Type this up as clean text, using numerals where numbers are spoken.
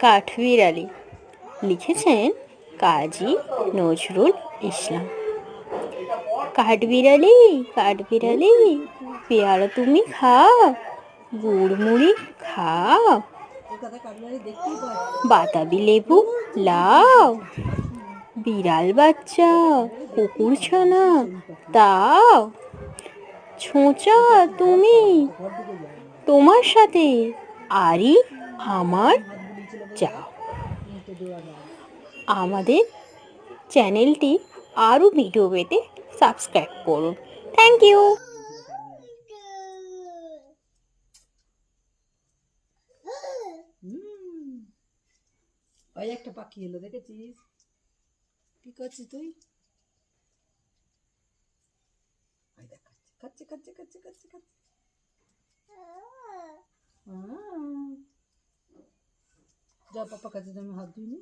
কাঠবিড়ালি লিখেছেন কাজী নজরুল ইসলাম। কাঠবিড়ালি কাঠবিড়ালি পেয়ারা তুমি খাও, গুড় মুড়ি খাও, বাতাবি লেবু লাও, বিড়াল বাচ্চা কুকুর ছানা তাও, ছোঁচা তুমি তোমার সাথে আরি আমার যাও। আমাদের চ্যানেলটি আরও ভিডিও পেতে সাবস্ক্রাইব করুন। Thank you. ওই একটা পাখি এলো, দেখেছিস? কি করছিস তুই? খাচ্ছে খাচ্ছে খাচ্ছে খাচ্ছে খাচ্ছে। যা পাপা কাছে আমি হাত ধুইনি।